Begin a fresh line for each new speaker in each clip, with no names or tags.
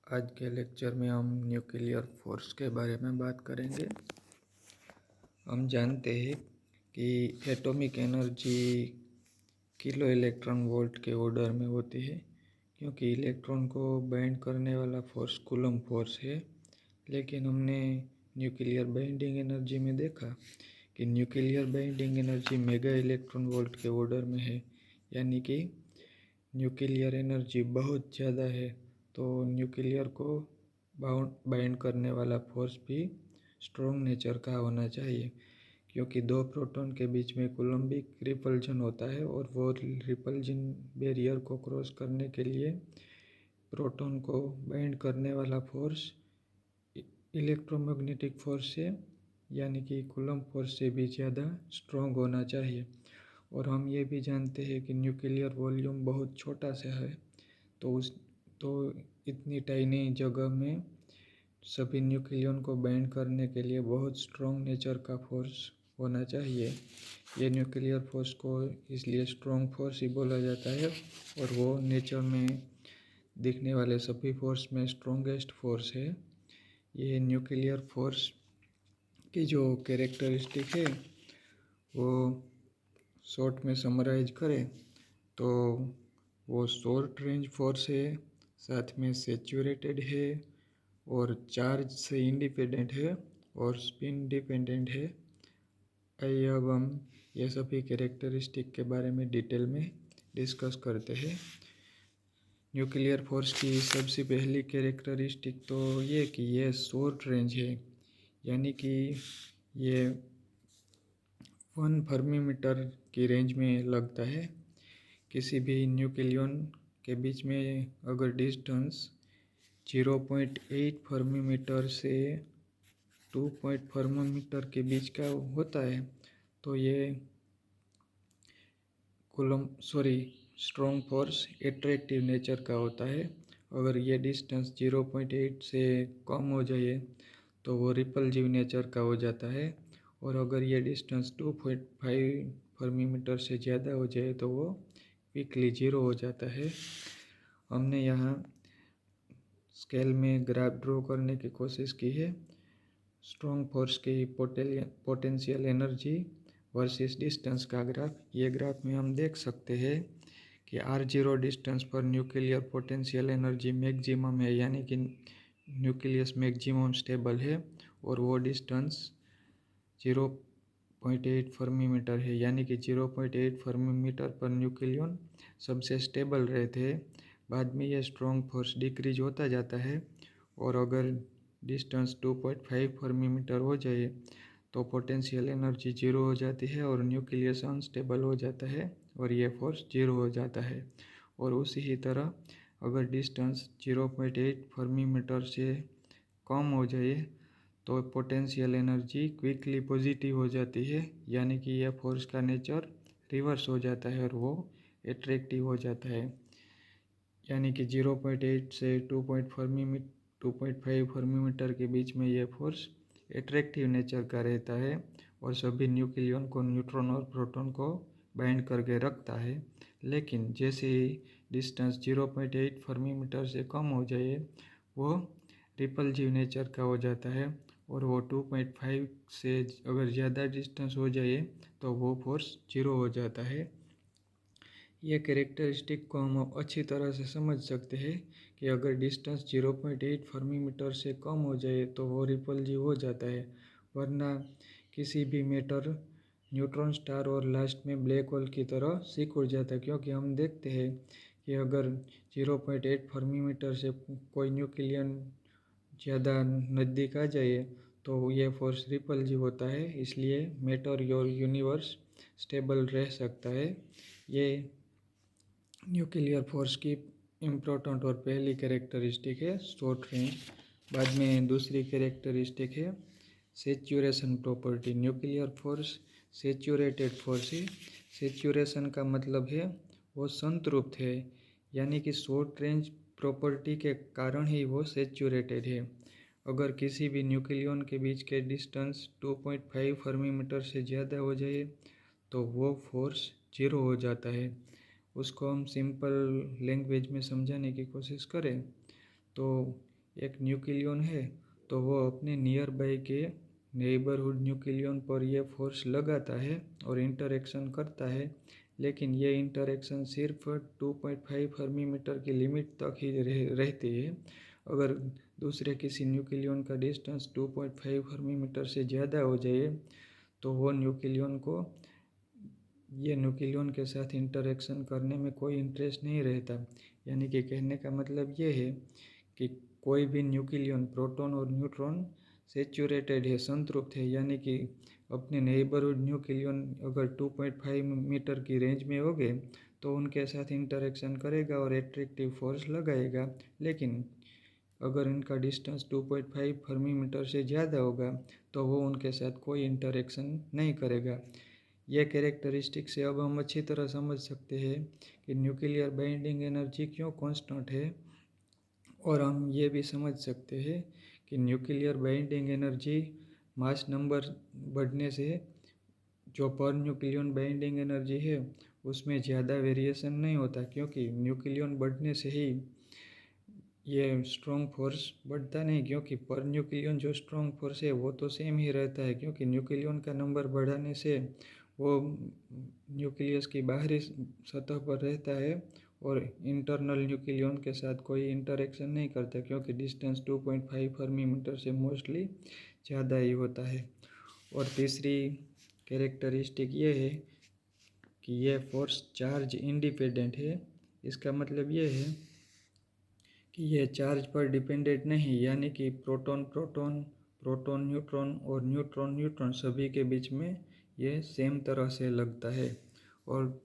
आज के लेक्चर में हम न्यूक्लियर फोर्स के बारे में बात करेंगे। हम जानते हैं कि atomic energy kilo electron volt के ऑर्डर में होती है, क्योंकि इलेक्ट्रॉन को बाइंड करने वाला फोर्स कूलम फोर्स है। लेकिन हमने न्यूक्लियर बाइंडिंग एनर्जी में देखा कि nuclear binding energy mega electron volt के ऑर्डर में है, यानी कि न्यूक्लियर एनर्जी बहुत ज़्यादा है। तो न्यूक्लियर को बाइंड करने वाला फोर्स भी स्ट्रॉन्ग नेचर का होना चाहिए, क्योंकि दो प्रोटॉन के बीच में कूलम्बिक रिपल्जन होता है और वो रिपल्जन बैरियर को क्रॉस करने के लिए प्रोटॉन को बाइंड करने वाला फोर्स इलेक्ट्रोमैग्नेटिक फोर्स से यानी कि कूलम्ब फोर्स से भी ज़्यादा स्ट्रॉन्ग होना चाहिए। और हम ये भी जानते हैं कि न्यूक्लियर वॉल्यूम बहुत छोटा सा है, तो इतनी टाइनी जगह में सभी न्यूक्लियन को बाइंड करने के लिए बहुत स्ट्रॉन्ग नेचर का फोर्स होना चाहिए। ये न्यूक्लियर फोर्स को इसलिए स्ट्रॉन्ग फोर्स ही बोला जाता है, और वो नेचर में दिखने वाले सभी फोर्स में स्ट्रॉन्गेस्ट फोर्स है। ये न्यूक्लियर फोर्स की जो कैरेक्टरिस्टिक है वो शॉर्ट में समराइज करें तो वो शॉर्ट रेंज फोर्स है, साथ में सैचुरेटेड है और चार्ज से इंडिपेंडेंट है और स्पिन डिपेंडेंट है। आइए अब हम ये सभी कैरेक्टरिस्टिक के बारे में डिटेल में डिस्कस करते हैं। न्यूक्लियर फोर्स की सबसे पहली कैरेक्टरिस्टिक तो ये कि ये शॉर्ट रेंज है, यानी कि ये 1 फर्मी-मीटर की रेंज में लगता है। किसी भी न्यूक्लियन के बीच में अगर डिस्टेंस 0.8 फर्मी-मीटर से 2 फर्मी-मीटर के बीच का होता है तो ये स्ट्रॉन्ग फोर्स एट्रैक्टिव नेचर का होता है। अगर ये डिस्टेंस 0.8 से कम हो जाए तो वो रिपल्सिव नेचर का हो जाता है, और अगर ये डिस्टेंस 2.5 फर्मी-मीटर से ज़्यादा हो जाए तो वो क्विकली जीरो हो जाता है। हमने यहाँ स्केल में ग्राफ ड्रॉ करने की कोशिश की है। स्ट्रॉन्ग फोर्स की पोटेंशियल एनर्जी वर्सेस डिस्टेंस का ग्राफ। ये ग्राफ में हम देख सकते हैं कि R0 डिस्टेंस पर न्यूक्लियर पोटेंशियल एनर्जी मैक्सिमम है, यानी कि न्यूक्लियस मैक्सिमम स्टेबल है, और वो डिस्टेंस 0.8 फर्मी-मीटर है, यानी कि 0.8 फर्मी-मीटर पर न्यूक्लियन सबसे स्टेबल रहते हैं। बाद में ये स्ट्रॉन्ग फोर्स डिक्रीज होता जाता है, और अगर डिस्टेंस 2.5 फर्मी-मीटर हो जाए तो पोटेंशियल एनर्जी जीरो हो जाती है और न्यूक्लियस अनस्टेबल हो जाता है और ये फोर्स जीरो हो जाता है। और उसी ही तरह अगर डिस्टेंस 0.8 फर्मी-मीटर से कम हो जाए तो पोटेंशियल एनर्जी क्विकली पॉजिटिव हो जाती है, यानी कि यह फोर्स का नेचर रिवर्स हो जाता है और वो एट्रैक्टिव हो जाता है। यानी कि 0.8 से 2.5 फर्मी-मीटर के बीच में ये फोर्स एट्रैक्टिव नेचर का रहता है और सभी न्यूक्लियन को न्यूट्रॉन और प्रोटॉन को बाइंड करके रखता है। लेकिन जैसे ही डिस्टेंस 0.8 फर्मी-मीटर से कम हो जाए वो रिपल्सिव नेचर का हो जाता है, और वो 2.5 से अगर ज़्यादा डिस्टेंस हो जाए तो वो फोर्स जीरो हो जाता है। ये कैरेक्टरिस्टिक को हम अच्छी तरह से समझ सकते हैं कि अगर डिस्टेंस 0.8 फर्मी-मीटर से कम हो जाए तो वो रिपल्सिव हो जाता है, वरना किसी भी मैटर न्यूट्रॉन स्टार और लास्ट में ब्लैक होल की तरह सिकुड़ जाता है। क्योंकि हम देखते हैं कि अगर 0.8 फर्मी-मीटर से कोई न्यूक्लियन ज़्यादा नज़दीक आ जाए तो ये फोर्स रिपल्सिव होता है, इसलिए मैटर और यूनिवर्स स्टेबल रह सकता है। ये न्यूक्लियर फोर्स की इम्पोर्टेंट और पहली कैरेक्टरिस्टिक है शॉर्ट रेंज। बाद में दूसरी कैरेक्टरिस्टिक है saturation property. Nuclear force saturated force है। सैचुरेशन का मतलब है वो संतृप्त है, यानी कि शॉर्ट रेंज प्रॉपर्टी के कारण ही वो सैचुरेटेड है। अगर किसी भी न्यूक्लियन के बीच के डिस्टेंस 2.5 फर्मी-मीटर से ज़्यादा हो जाए तो वो फोर्स जीरो हो जाता है। उसको हम सिंपल लैंग्वेज में समझाने की कोशिश करें तो एक न्यूक्लियन है तो वो अपने नियर बाई के नेबरहुड न्यूक्लियन पर यह फोर्स लगाता है और इंटरेक्शन करता है, लेकिन ये इंटरेक्शन सिर्फ 2.5 फर्मी मीटर की लिमिट तक ही रहती है। अगर दूसरे किसी न्यूक्लियन का डिस्टेंस 2.5 फर्मी मीटर से ज़्यादा हो जाए तो वो न्यूक्लियन के साथ इंटरेक्शन करने में कोई इंटरेस्ट नहीं रहता। यानी कि कहने का मतलब ये है कि कोई भी न्यूक्लियन, प्रोटॉन और न्यूट्रॉन सेचुरेटेड है, संतृप्त है, यानी कि अपने नेबरहुड न्यूक्लियन अगर 2.5 मीटर की रेंज में हो गए तो उनके साथ इंटरेक्शन करेगा और एट्रैक्टिव फोर्स लगाएगा। लेकिन अगर इनका डिस्टेंस 2.5 फर्मी मीटर से ज़्यादा होगा तो वो उनके साथ कोई इंटरेक्शन नहीं करेगा। यह कैरेक्टरिस्टिक से अब हम अच्छी तरह समझ सकते हैं कि न्यूक्लियर बाइंडिंग एनर्जी क्यों कांस्टेंट है, और हम ये भी समझ सकते हैं कि nuclear binding energy mass number बढ़ने से जो पर न्यूक्लियन बाइंडिंग एनर्जी है उसमें ज़्यादा वेरिएशन नहीं होता, क्योंकि न्यूक्लियन बढ़ने से ही ये स्ट्रॉन्ग फोर्स बढ़ता नहीं, क्योंकि पर न्यूक्लियन जो स्ट्रॉन्ग फोर्स है वो तो सेम ही रहता है, क्योंकि न्यूक्लियन का नंबर बढ़ाने से वो न्यूक्लियस की बाहरी सतह पर रहता है और इंटरनल न्यूक्लियन के साथ कोई इंटरेक्शन नहीं करता, क्योंकि डिस्टेंस 2.5 फर्मी मीटर से मोस्टली ज़्यादा ही होता है। और तीसरी कैरेक्टरिस्टिक ये है कि यह फोर्स चार्ज इंडिपेंडेंट है। इसका मतलब ये है कि यह चार्ज पर डिपेंडेंट नहीं, यानी कि प्रोटॉन प्रोटॉन, प्रोटॉन न्यूट्रॉन और न्यूट्रॉन न्यूट्रॉन सभी के बीच में ये सेम तरह से लगता है। और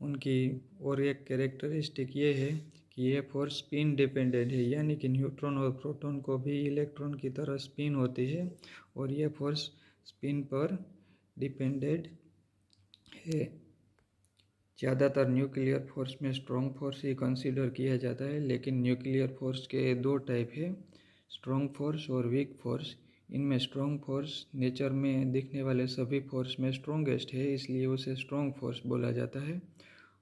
उनकी और एक कैरेक्टरिस्टिक ये है कि ये फोर्स स्पिन डिपेंडेंट है, यानी कि न्यूट्रॉन और प्रोटॉन को भी इलेक्ट्रॉन की तरह स्पिन होती है और ये फोर्स स्पिन पर डिपेंडेंट है। ज़्यादातर न्यूक्लियर फोर्स में स्ट्रॉन्ग फोर्स ही कंसीडर किया जाता है, लेकिन न्यूक्लियर फोर्स के दो टाइप है, स्ट्रॉन्ग फोर्स और वीक फोर्स। इनमें स्ट्रॉन्ग फोर्स नेचर में दिखने वाले सभी फोर्स में स्ट्रॉन्गेस्ट है, इसलिए उसे स्ट्रॉन्ग फोर्स बोला जाता है।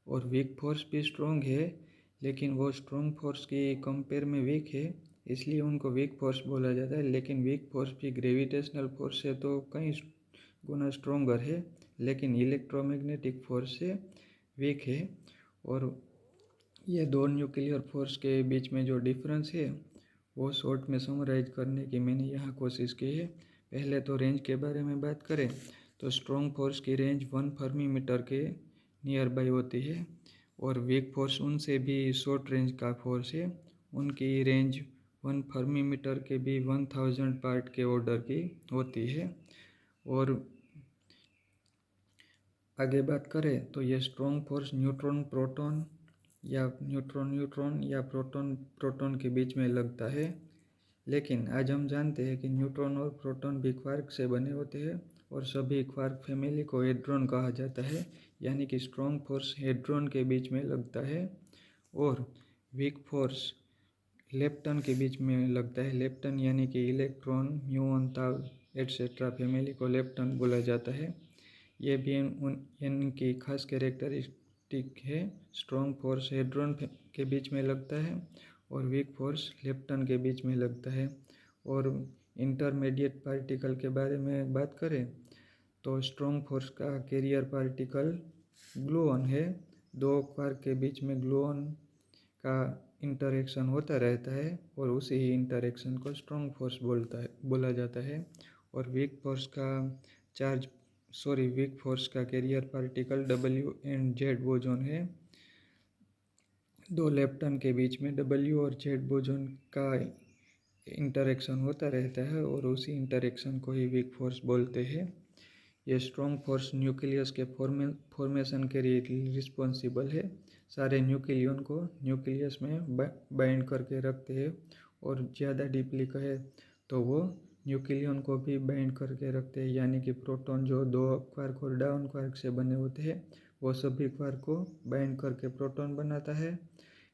और वीक फोर्स भी स्ट्रॉन्ग है, लेकिन वो स्ट्रॉन्ग फोर्स की कंपेयर में वीक है, इसलिए उनको वीक फोर्स बोला जाता है। लेकिन वीक फोर्स भी ग्रेविटेशनल फोर्स से तो कई गुना स्ट्रॉन्गर है, लेकिन इलेक्ट्रोमैग्नेटिक फोर्स से वीक है। और ये दो न्यूक्लियर फोर्स के बीच में जो डिफरेंस है वो शॉर्ट में समराइज करने की मैंने यहाँ कोशिश की है। पहले तो रेंज के बारे में बात करें तो स्ट्रॉन्ग फोर्स की रेंज 1 फर्मी मीटर के नियर बाई होती है, और वीक फोर्स उनसे भी शॉर्ट रेंज का फोर्स है, उनकी रेंज 1 फर्मी मीटर के भी 1000 पार्ट के ऑर्डर की होती है। और आगे बात करें तो ये स्ट्रॉन्ग फोर्स न्यूट्रॉन प्रोटॉन या न्यूट्रॉन न्यूट्रॉन या प्रोटॉन प्रोटॉन के बीच में लगता है। लेकिन आज हम जानते हैं कि न्यूट्रॉन और प्रोटॉन भी क्वार्क से बने होते हैं और सभी क्वार्क फैमिली को हेड्रॉन कहा जाता है, यानी कि स्ट्रॉन्ग फोर्स हेड्रॉन के बीच में लगता है और वीक फोर्स लेप्टन के बीच में लगता है। लेप्टन यानी कि इलेक्ट्रॉन, म्यूऑन, ताउ एटसेट्रा फैमिली को लेप्टन बोला जाता है। ये भी इनकी खास कैरेक्टरिस्टिक है। स्ट्रॉन्ग फोर्स हेड्रॉन के बीच में लगता है और वीक फोर्स लेप्टन के बीच में लगता है। और इंटरमीडिएट पार्टिकल के बारे में बात करें तो स्ट्रॉन्ग फोर्स का कैरियर पार्टिकल ग्लूऑन है। दो क्वार्क के बीच में ग्लूऑन का इंटरेक्शन होता रहता है और उसी ही इंटरेक्शन को स्ट्रॉन्ग फोर्स बोला जाता है। और वीक फोर्स का carrier particle W and Z boson है। दो लेप्टन के बीच में W और Z बोजोन का इंटरेक्शन होता रहता है और उसी इंटरेक्शन को ही वीक फोर्स बोलते हैं। ये स्ट्रॉन्ग फोर्स न्यूक्लियस के फॉर्मेशन के लिए रिस्पॉन्सिबल है। सारे न्यूक्लियन को न्यूक्लियस में बाइंड करके रखते हैं, और ज़्यादा डीपली कहे तो वो न्यूक्लियन को भी बाइंड करके रखते हैं, यानी कि प्रोटॉन जो दो अप क्वार्क और डाउन क्वार्क से बने होते हैं वो सभी क्वार्क को बाइंड करके प्रोटॉन बनाता है।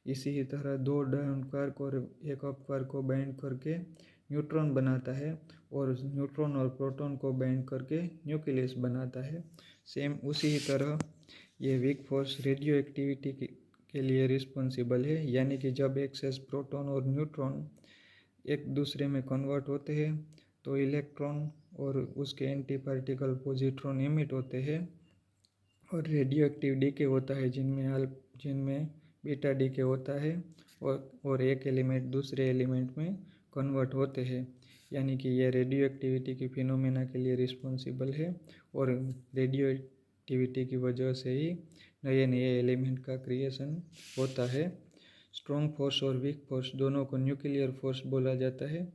इसी ही तरह दो डाउन क्वार्क और एक अप क्वार्क को बाइंड करके न्यूट्रॉन बनाता है, और न्यूट्रॉन और प्रोटॉन को बाइंड करके न्यूक्लियस बनाता है। सेम उसी ही तरह ये वीक फोर्स रेडियो एक्टिविटी के लिए रिस्पॉन्सिबल है, यानी कि जब एक्सेस प्रोटॉन और न्यूट्रॉन एक दूसरे में कन्वर्ट होते हैं तो इलेक्ट्रॉन और उसके एंटी पार्टिकल पॉजिट्रॉन एमिट होते हैं और रेडियो एक्टिव डीके होता है जिनमें बीटा डीके होता है और एक एलिमेंट दूसरे एलिमेंट में कन्वर्ट होते हैं। यानी कि ये रेडियो एक्टिविटी की फिनोमेना के लिए रिस्पॉन्सिबल है और रेडियो एक्टिविटी की वजह से ही नए नए एलिमेंट का क्रिएशन होता है। स्ट्रॉन्ग फोर्स और वीक फोर्स दोनों को न्यूक्लियर फोर्स बोला जाता है।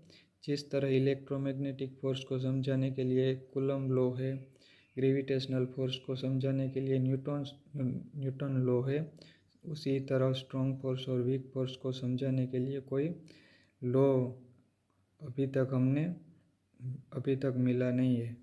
जिस तरह इलेक्ट्रोमैग्नेटिक फोर्स को समझाने के लिए कूलम्ब लॉ है, ग्रेविटेशनल फोर्स को समझाने के लिए न्यूटन लॉ है, उसी तरह स्ट्रॉन्ग फोर्स और वीक फोर्स को समझाने के लिए कोई लॉ अभी तक मिला नहीं है।